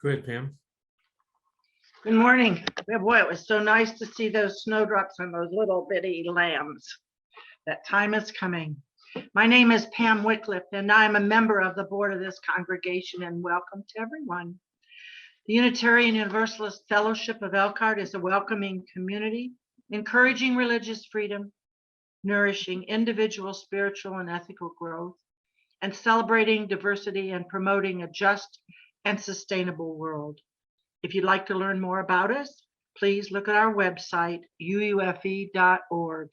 Go ahead, Pam. Good morning. Boy, it was so nice to see those snowdrops on those little bitty lambs. That time is coming. My name is Pam Wycliffe, and I'm a member of the board of this congregation, and welcome to everyone. The Unitarian Universalist Fellowship of Elkhart is a welcoming community, encouraging religious freedom, nourishing individual spiritual and ethical growth, and celebrating diversity and promoting a just and sustainable world. If you'd like to learn more about us, please look at our website, uufe.org.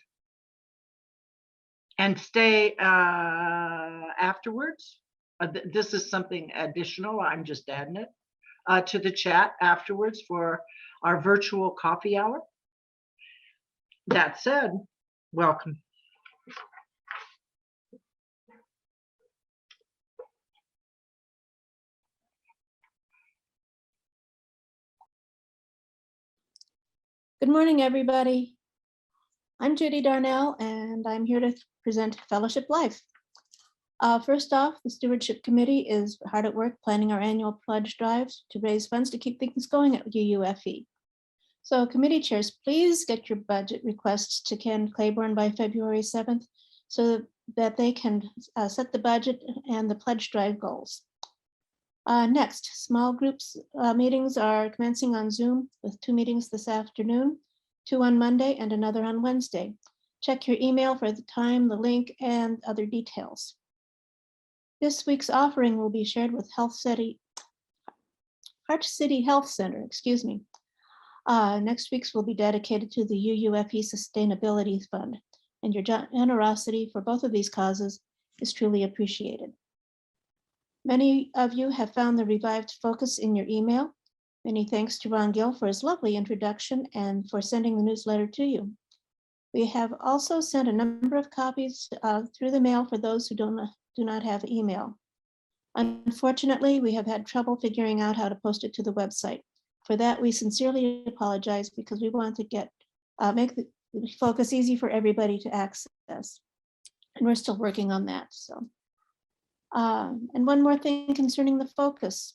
And stay afterwards. This is something additional, I'm just adding it, to the chat afterwards for our virtual coffee hour. That said, welcome. Good morning, everybody. I'm Judy Darnell, and I'm here to present Fellowship Life. First off, the Stewardship Committee is hard at work planning our annual pledge drives to raise funds to keep things going at UUFE. So committee chairs, please get your budget requests to Ken Claiborne by February 7th so that they can set the budget and the pledge drive goals. Next, small groups meetings are commencing on Zoom with 2 meetings this afternoon, 2 on Monday and another on Wednesday. Check your email for the time, the link, and other details. This week's offering will be shared with Heart City Health Center, excuse me. Next week's will be dedicated to the UUFE Sustainability Fund, and your generosity for both of these causes is truly appreciated. Many of you have found the revived focus in your email. Many thanks to Ron Gill for his lovely introduction and for sending the newsletter to you. We have also sent a number of copies through the mail for those who do not have email. Unfortunately, we have had trouble figuring out how to post it to the website. For that, we sincerely apologize because we want to make the focus easy for everybody to access. And we're still working on that. So. And one more thing concerning the focus.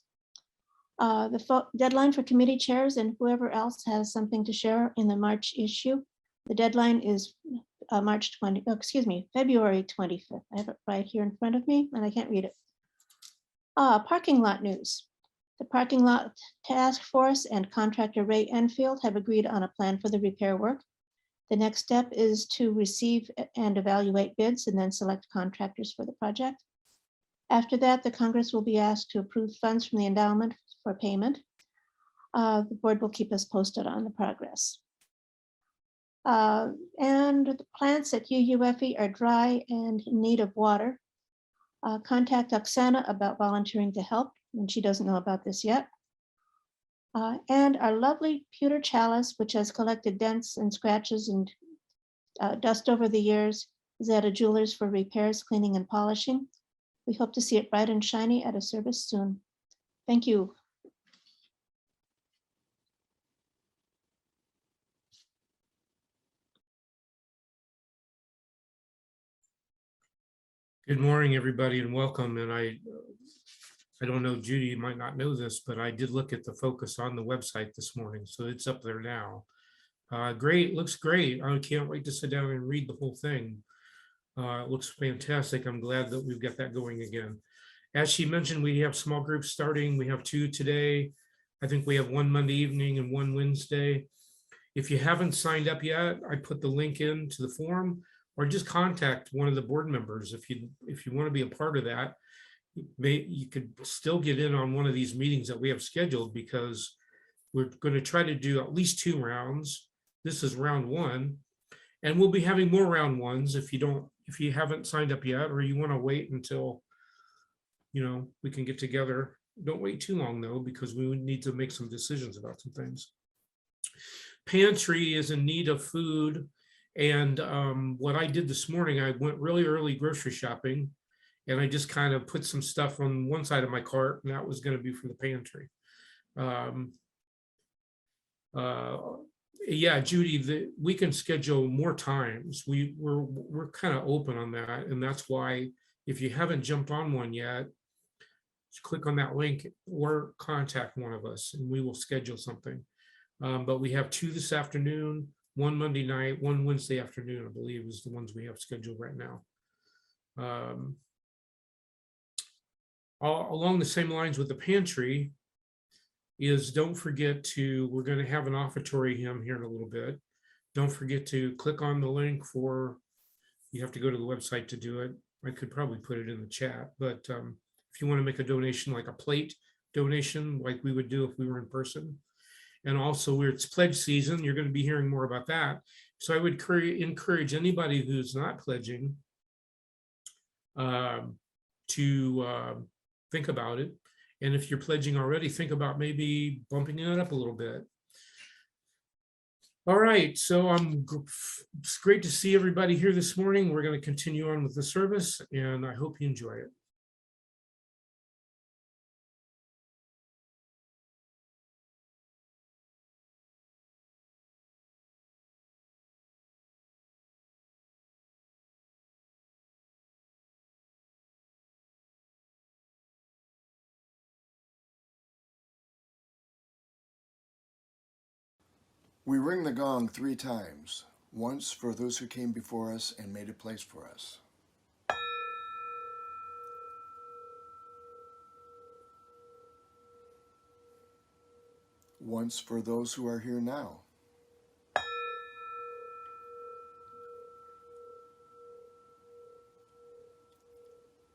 The deadline for committee chairs and whoever else has something to share in the March issue. The deadline is February 25th. I have it right here in front of me and I can't read it. Parking lot news. The parking lot task force and contractor Ray Enfield have agreed on a plan for the repair work. The next step is to receive and evaluate bids and then select contractors for the project. After that, the Congress will be asked to approve funds from the endowment for payment. The board will keep us posted on the progress. And the plants at UUFE are dry and in need of water. Contact Oksana about volunteering to help, and she doesn't know about this yet. And our lovely pewter chalice, which has collected dents and scratches and dust over the years, is at a jeweler's for repairs, cleaning, and polishing. We hope to see it bright and shiny at a service soon. Thank you. Good morning, everybody, and welcome. And I don't know, Judy, you might not know this, but I did look at the focus on the website this morning, so it's up there now. Great, looks great. I can't wait to sit down and read the whole thing. It looks fantastic. I'm glad that we've got that going again. As she mentioned, we have small groups starting. We have 2 today. I think we have 1 Monday evening and 1 Wednesday. If you haven't signed up yet, I put the link into the forum, or just contact one of the board members. If you want to be a part of that, you could still get in on one of these meetings that we have scheduled, because we're going to try to do at least 2 rounds. This is round 1, and we'll be having more round 1s if you haven't signed up yet, or you want to wait until we can get together. Don't wait too long though, because we would need to make some decisions about some things. Pantry is in need of food. And what I did this morning, I went really early grocery shopping, and I just kind of put some stuff on one side of my cart, and that was going to be for the pantry. Yeah, Judy, we can schedule more times. We're kind of open on that, and that's why if you haven't jumped on one yet, click on that link or contact one of us and we will schedule something. But we have 2 this afternoon, 1 Monday night, 1 Wednesday afternoon, I believe is the ones we have scheduled right now. Along the same lines with the pantry is don't forget to, we're going to have an offertory hymn here in a little bit. Don't forget to click on the link for, you have to go to the website to do it. I could probably put it in the chat, but if you want to make a donation, like a plate donation, like we would do if we were in person. And also it's pledge season, you're going to be hearing more about that. So I would encourage anybody who's not pledging to think about it. And if you're pledging already, think about maybe bumping it up a little bit. All right, so it's great to see everybody here this morning. We're going to continue on with the service, and I hope you enjoy it. We ring the gong 3 times, once for those who came before us and made a place for us. Once for those who are here now.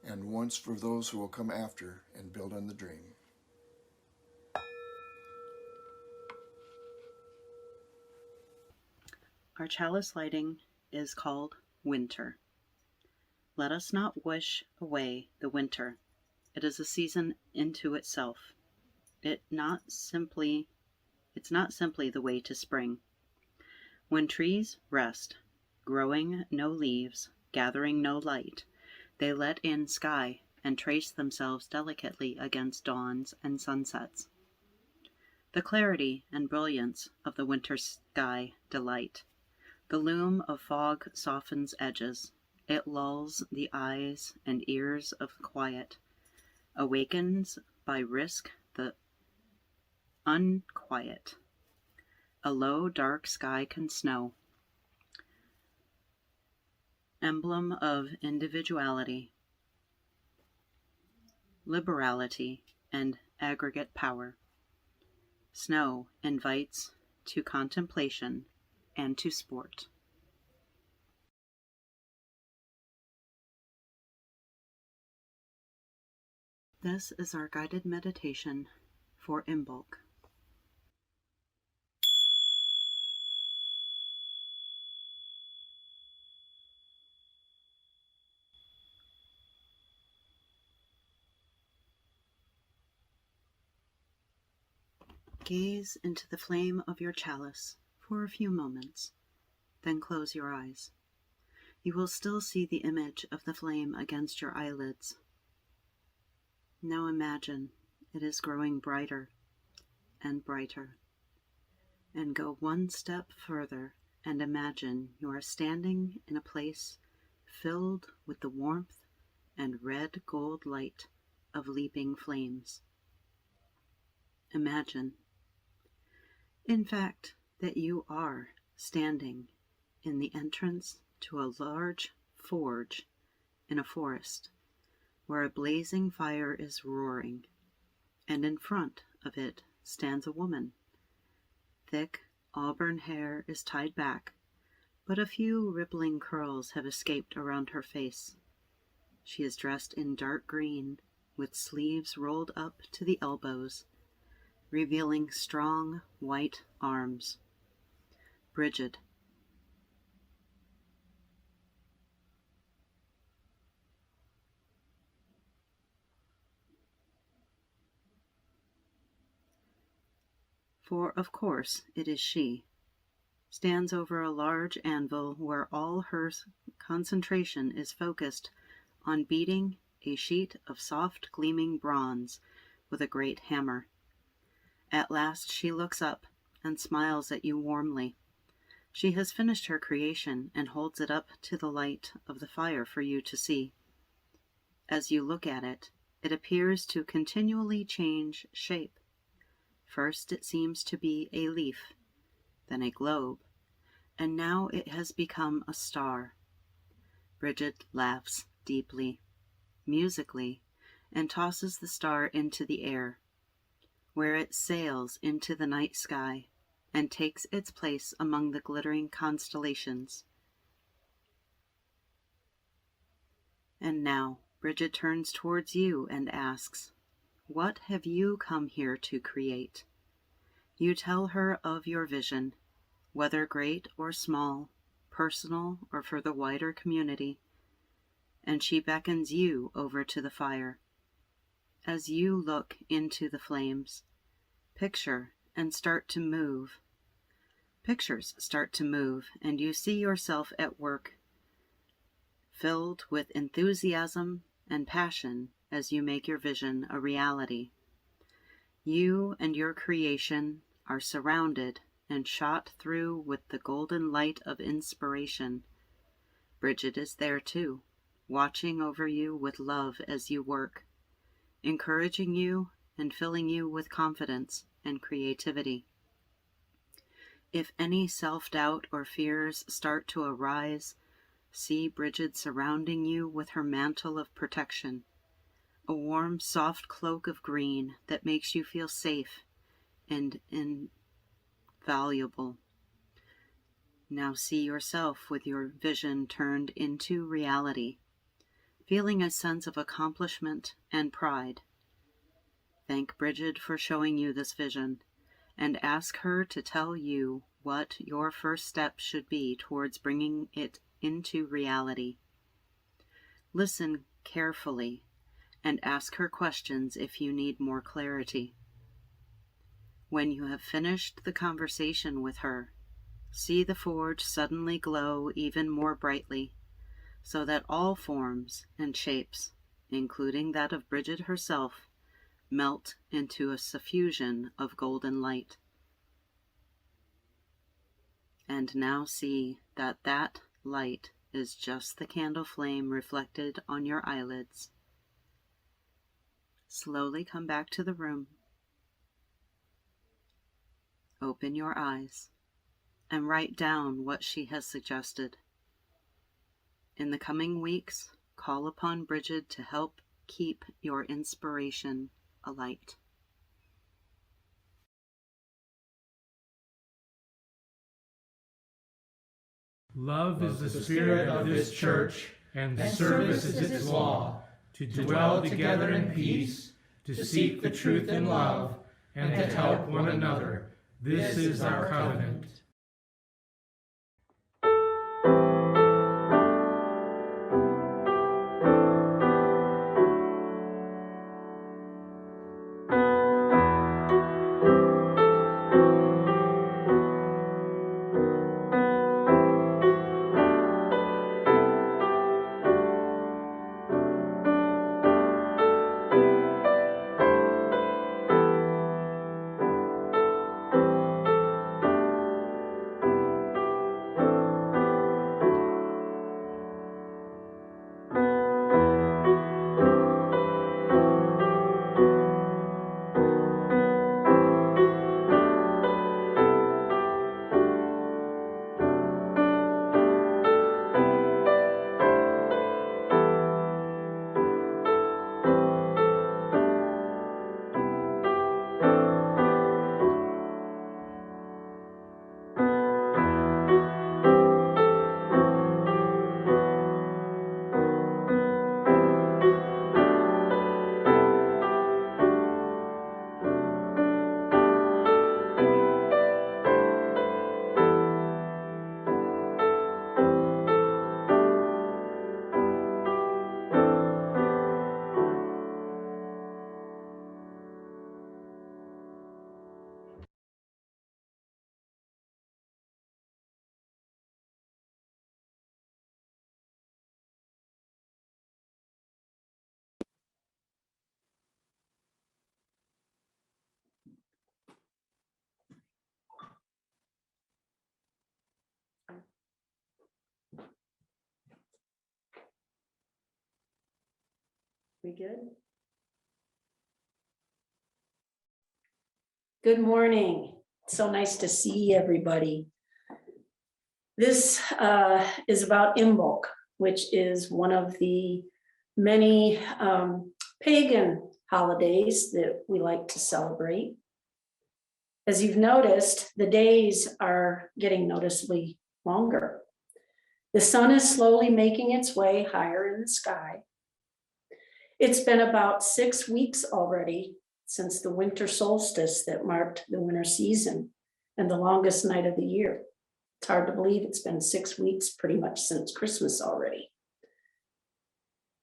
And once for those who will come after and build on the dream. Our chalice lighting is called Winter. Let us not wish away the winter. It is a season into itself. It's not simply the way to spring. When trees rest, growing no leaves, gathering no light, they let in sky and trace themselves delicately against dawns and sunsets. The clarity and brilliance of the winter sky delight. The loom of fog softens edges. It lulls the eyes and ears of quiet, awakens by risk the unquiet. A low, dark sky can snow. Emblem of individuality, liberality, and aggregate power. Snow invites to contemplation and to sport. This is our guided meditation for Imbulk. Gaze into the flame of your chalice for a few moments, then close your eyes. You will still see the image of the flame against your eyelids. Now imagine it is growing brighter and brighter. And go one step further and imagine you are standing in a place filled with the warmth and red gold light of leaping flames. Imagine, in fact, that you are standing in the entrance to a large forge in a forest where a blazing fire is roaring, and in front of it stands a woman. Thick auburn hair is tied back, but a few rippling curls have escaped around her face. She is dressed in dark green with sleeves rolled up to the elbows, revealing strong white arms. Brigid. For of course it is she, stands over a large anvil where all her concentration is focused on beating a sheet of soft gleaming bronze with a great hammer. At last she looks up and smiles at you warmly. She has finished her creation and holds it up to the light of the fire for you to see. As you look at it, It appears to continually change shape. First it seems to be a leaf, then a globe, and now it has become a star. Bridget laughs deeply, musically, and tosses the star into the air, where it sails into the night sky and takes its place among the glittering constellations. And now Bridget turns towards you and asks, "What have you come here to create?" You tell her of your vision, whether great or small, personal or for the wider community, and she beckons you over to the fire. As you look into the flames, pictures start to move, and you see yourself at work, filled with enthusiasm and passion as you make your vision a reality. You and your creation are surrounded and shot through with the golden light of inspiration. Bridget is there too, watching over you with love as you work, encouraging you and filling you with confidence and creativity. If any self-doubt or fears start to arise, see Bridget surrounding you with her mantle of protection, a warm, soft cloak of green that makes you feel safe and invaluable. Now see yourself with your vision turned into reality, feeling a sense of accomplishment and pride. Thank Bridget for showing you this vision, and ask her to tell you what your first step should be towards bringing it into reality. Listen carefully and ask her questions if you need more clarity. When you have finished the conversation with her, see the forge suddenly glow even more brightly, so that all forms and shapes, including that of Bridget herself, melt into a suffusion of golden light. And now see that that light is just the candle flame reflected on your eyelids. Slowly come back to the room. Open your eyes and write down what she has suggested. In the coming weeks, call upon Bridget to help keep your inspiration alight. Love is the spirit of this church, and service is its law, to dwell together in peace, to seek the truth in love, and to help one another. This is our covenant. We good? Good morning. So nice to see everybody. This is about Imbulk, which is one of the many pagan holidays that we like to celebrate. As you've noticed, the days are getting noticeably longer. The sun is slowly making its way higher in the sky. It's been about 6 weeks already since the winter solstice that marked the winter season and the longest night of the year. It's hard to believe it's been 6 weeks pretty much since Christmas already.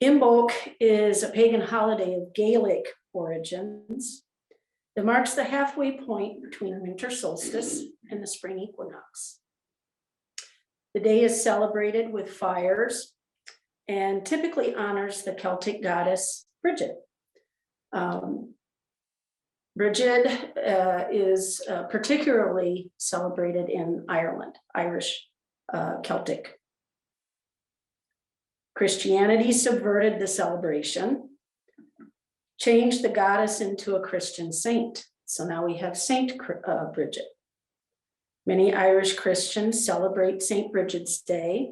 Imbulk is a pagan holiday of Gaelic origins that marks the halfway point between winter solstice and the spring equinox. The day is celebrated with fires and typically honors the Celtic goddess Bridget. Bridget is particularly celebrated in Ireland, Irish Celtic. Christianity subverted the celebration, changed the goddess into a Christian saint. So now we have Saint Bridget. Many Irish Christians celebrate Saint Bridget's Day,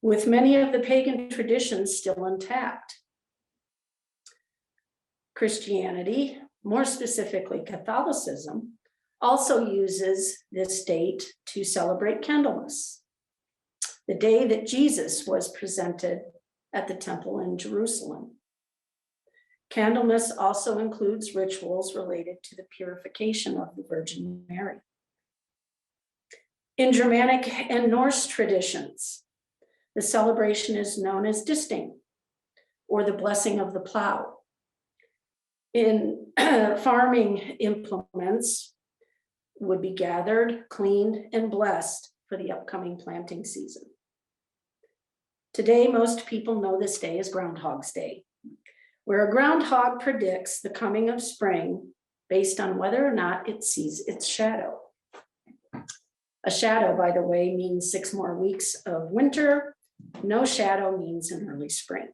with many of the pagan traditions still intact. Christianity, more specifically Catholicism, also uses this date to celebrate Candlemas, the day that Jesus was presented at the temple in Jerusalem. Candlemas also includes rituals related to the purification of the Virgin Mary. In Germanic and Norse traditions, the celebration is known as Disting, or the blessing of the plow. In farming implements would be gathered, cleaned, and blessed for the upcoming planting season. Today, most people know this day as Groundhog's Day, where a groundhog predicts the coming of spring based on whether or not it sees its shadow. A shadow, by the way, means 6 more weeks of winter. No shadow means an early spring.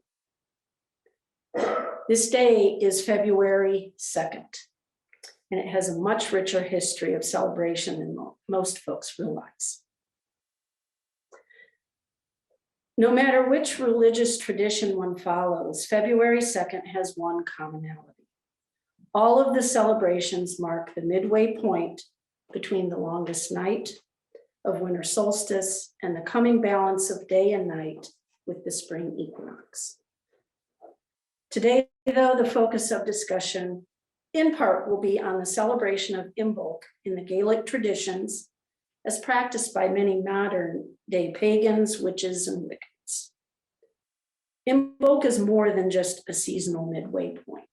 This day is February 2nd, and it has a much richer history of celebration than most folks realize. No matter which religious tradition one follows, February 2nd has one commonality. All of the celebrations mark the midway point between the longest night of winter solstice and the coming balance of day and night with the spring equinox. Today, though, the focus of discussion in part will be on the celebration of Imbulk in the Gaelic traditions as practiced by many modern day pagans, witches, and Wiccans. Imbulk is more than just a seasonal midway point.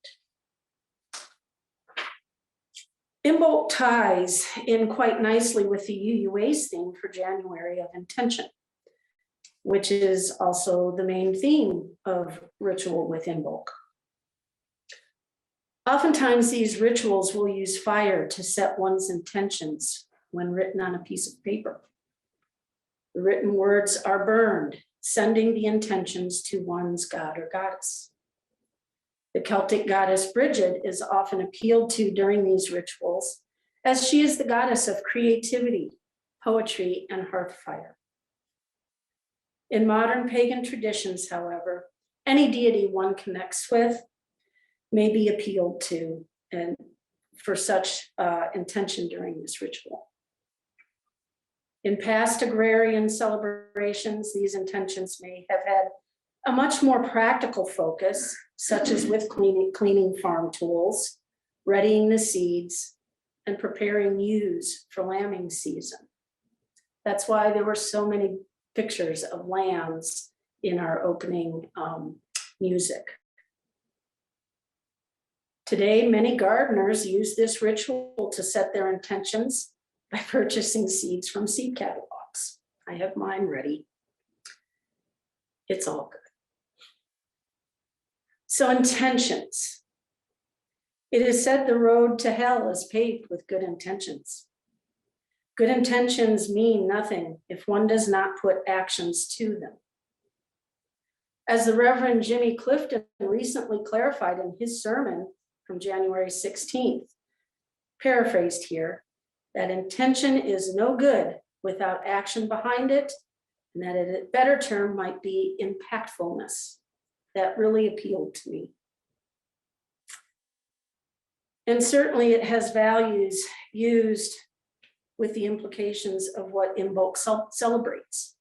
Imbulk ties in quite nicely with the UUA's theme for January of intention, which is also the main theme of ritual with Imbulk. Oftentimes, these rituals will use fire to set one's intentions when written on a piece of paper. The written words are burned, sending the intentions to one's god or goddess. The Celtic goddess Bridget is often appealed to during these rituals, as she is the goddess of creativity, poetry, and hearth fire. In modern pagan traditions, however, any deity one connects with may be appealed to and for such intention during this ritual. In past agrarian celebrations, these intentions may have had a much more practical focus, such as with cleaning farm tools, readying the seeds, and preparing ewes for lambing season. That's why there were so many pictures of lambs in our opening music. Today, many gardeners use this ritual to set their intentions by purchasing seeds from seed catalogs. I have mine ready. It's all good. So intentions. It is said the road to hell is paved with good intentions. Good intentions mean nothing if one does not put actions to them. As the Reverend Jimmy Clifton recently clarified in his sermon from January 16th, paraphrased here, that intention is no good without action behind it, and that a better term might be impactfulness. That really appealed to me. And certainly it has values used with the implications of what Imbulk celebrates.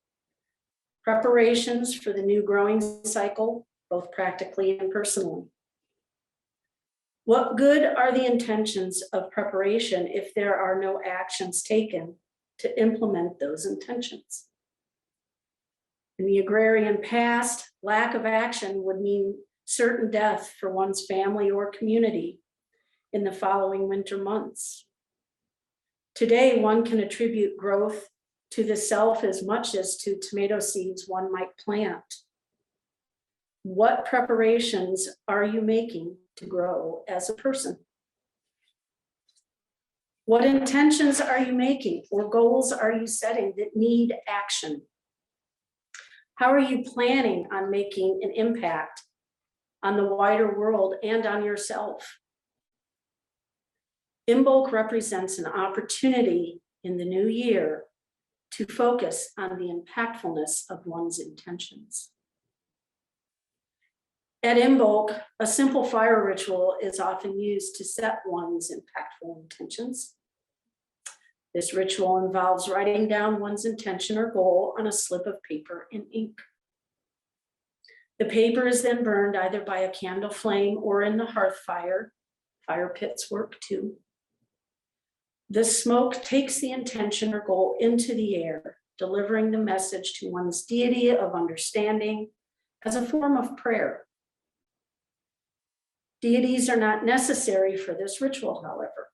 Preparations for the new growing cycle, both practically and personally. What good are the intentions of preparation if there are no actions taken to implement those intentions? In the agrarian past, lack of action would mean certain death for one's family or community in the following winter months. Today, one can attribute growth to the self as much as to tomato seeds one might plant. What preparations are you making to grow as a person? What intentions are you making or goals are you setting that need action? How are you planning on making an impact on the wider world and on yourself? Imbulk represents an opportunity in the new year to focus on the impactfulness of one's intentions. At Imbulk, a simple fire ritual is often used to set one's impactful intentions. This ritual involves writing down one's intention or goal on a slip of paper in ink. The paper is then burned either by a candle flame or in the hearth fire. Fire pits work too. The smoke takes the intention or goal into the air, delivering the message to one's deity of understanding as a form of prayer. Deities are not necessary for this ritual, however.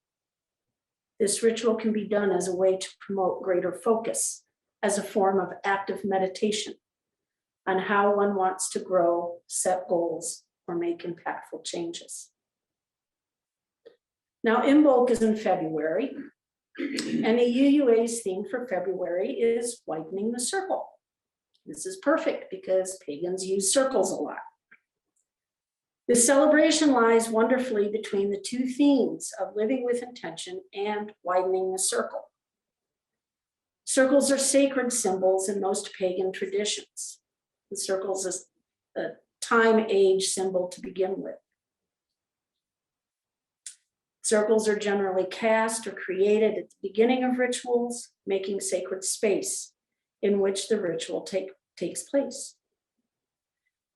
This ritual can be done as a way to promote greater focus, as a form of active meditation on how one wants to grow, set goals, or make impactful changes. Now, Imbulk is in February, and the UUA's theme for February is widening the circle. This is perfect because pagans use circles a lot. This celebration lies wonderfully between the two themes of living with intention and widening the circle. Circles are sacred symbols in most pagan traditions. The circle is a time-age symbol to begin with. Circles are generally cast or created at the beginning of rituals, making sacred space in which the ritual takes place.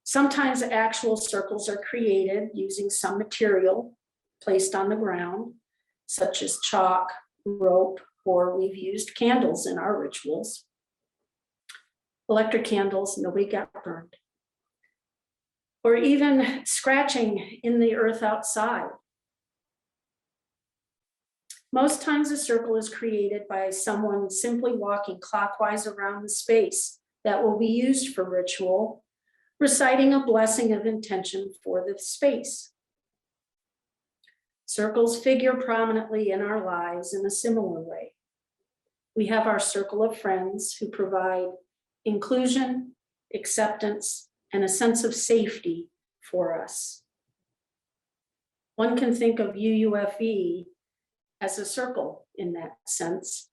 Sometimes actual circles are created using some material placed on the ground, such as chalk, rope, or we've used candles in our rituals. Electric candles, nobody got burned. Or even scratching in the earth outside. Most times a circle is created by someone simply walking clockwise around the space that will be used for ritual, reciting a blessing of intention for the space. Circles figure prominently in our lives in a similar way. We have our circle of friends who provide inclusion, acceptance, and a sense of safety for us. One can think of UUFE as a circle in that sense.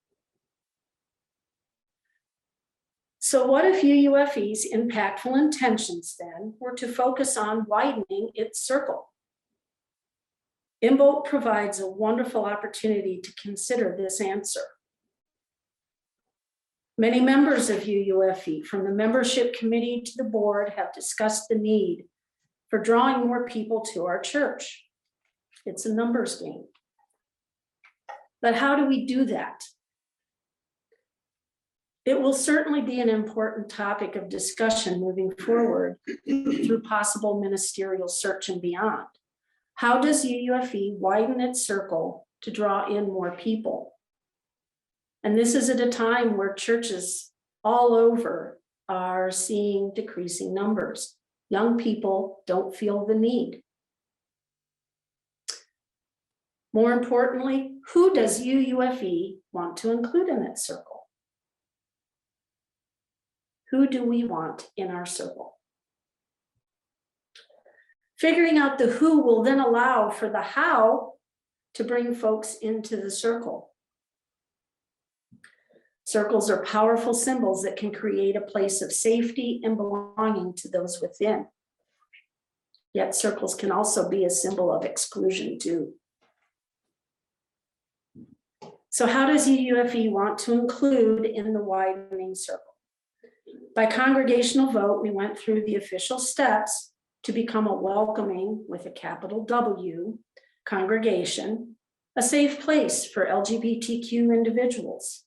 So what if UUFE's impactful intentions then were to focus on widening its circle? Imbulk provides a wonderful opportunity to consider this answer. Many members of UUFE, from the membership committee to the board, have discussed the need for drawing more people to our church. It's a numbers game. But how do we do that? It will certainly be an important topic of discussion moving forward through possible ministerial search and beyond. How does UUFE widen its circle to draw in more people? And this is at a time where churches all over are seeing decreasing numbers. Young people don't feel the need. More importantly, who does UUFE want to include in that circle? Who do we want in our circle? Figuring out the who will then allow for the how to bring folks into the circle. Circles are powerful symbols that can create a place of safety and belonging to those within. Yet circles can also be a symbol of exclusion too. So how does UUFE want to include in the widening circle? By congregational vote, we went through the official steps to become a welcoming, with a capital W, congregation, a safe place for LGBTQ individuals.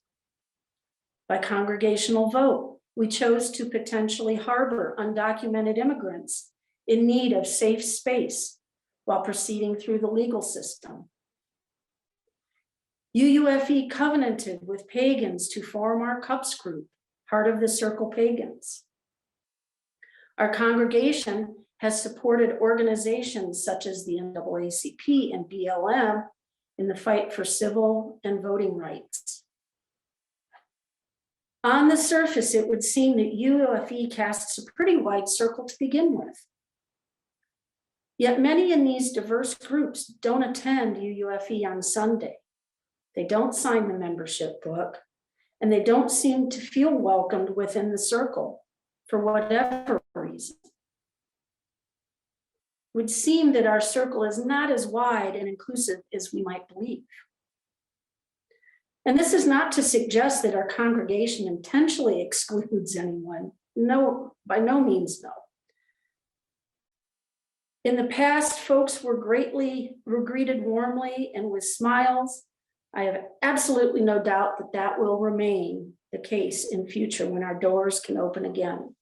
By congregational vote, we chose to potentially harbor undocumented immigrants in need of safe space while proceeding through the legal system. UUFE covenanted with pagans to form our CUPS group, Heart of the Circle Pagans. Our congregation has supported organizations such as the NAACP and BLM in the fight for civil and voting rights. On the surface, it would seem that UUFE casts a pretty wide circle to begin with. Yet many in these diverse groups don't attend UUFE on Sunday. They don't sign the membership book, and they don't seem to feel welcomed within the circle for whatever reason. It would seem that our circle is not as wide and inclusive as we might believe. And this is not to suggest that our congregation intentionally excludes anyone. No, by no means, no. In the past, folks were greeted warmly and with smiles. I have absolutely no doubt that that will remain the case in future when our doors can open again.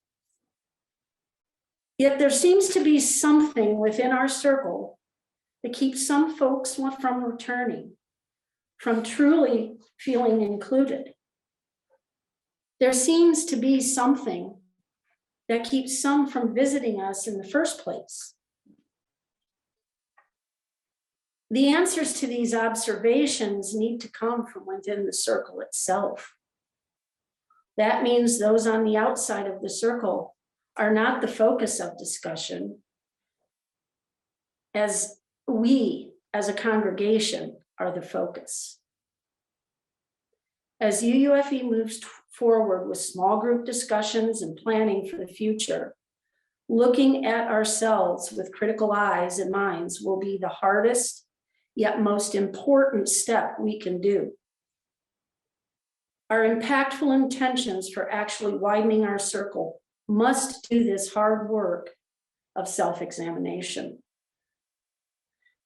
Yet there seems to be something within our circle that keeps some folks from returning, from truly feeling included. There seems to be something that keeps some from visiting us in the first place. The answers to these observations need to come from within the circle itself. That means those on the outside of the circle are not the focus of discussion, as we, as a congregation, are the focus. As UUFE moves forward with small group discussions and planning for the future, looking at ourselves with critical eyes and minds will be the hardest yet most important step we can do. Our impactful intentions for actually widening our circle must do this hard work of self-examination.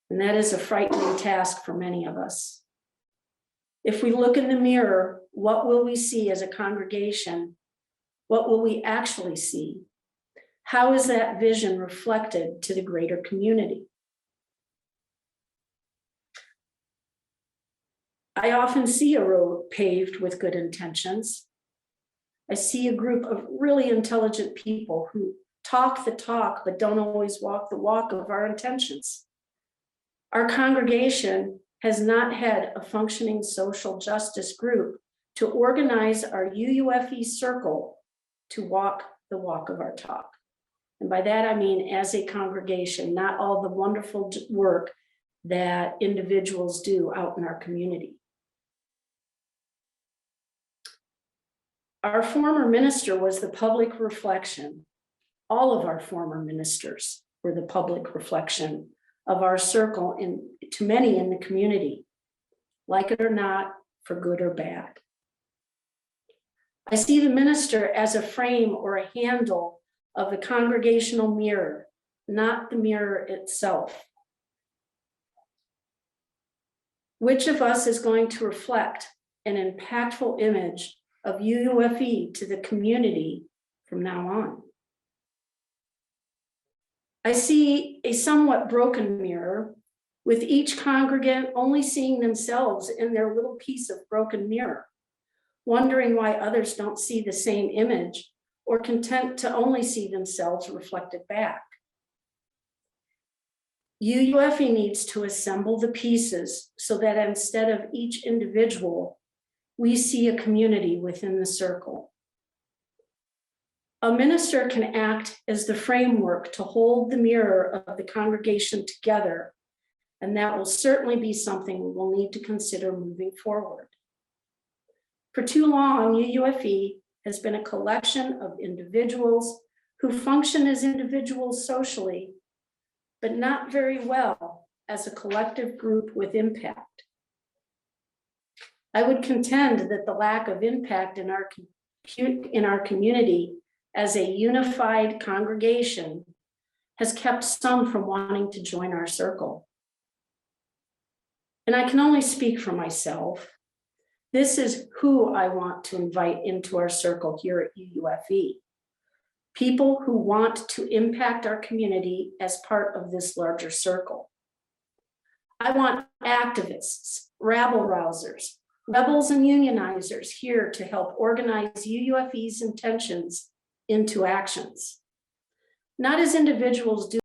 And that is a frightening task for many of us. If we look in the mirror, what will we see as a congregation? What will we actually see? How is that vision reflected to the greater community? I often see a road paved with good intentions. I see a group of really intelligent people who talk the talk, but don't always walk the walk of our intentions. Our congregation has not had a functioning social justice group to organize our UUFE circle to walk the walk of our talk. And by that, I mean as a congregation, not all the wonderful work that individuals do out in our community. Our former minister was the public reflection. All of our former ministers were the public reflection of our circle to many in the community, like it or not, for good or bad. I see the minister as a frame or a handle of the congregational mirror, not the mirror itself. Which of us is going to reflect an impactful image of UUFE to the community from now on? I see a somewhat broken mirror, with each congregant only seeing themselves in their little piece of broken mirror, wondering why others don't see the same image or content to only see themselves reflected back. UUFE needs to assemble the pieces so that instead of each individual, we see a community within the circle. A minister can act as the framework to hold the mirror of the congregation together And that will certainly be something we will need to consider moving forward. For too long, UUFE has been a collection of individuals who function as individuals socially, but not very well as a collective group with impact. I would contend that the lack of impact in our community as a unified congregation has kept some from wanting to join our circle. And I can only speak for myself. This is who I want to invite into our circle here at UUFE. People who want to impact our community as part of this larger circle. I want activists, rabble-rousers, rebels and unionizers here to help organize UUFE's intentions into actions. Not as individuals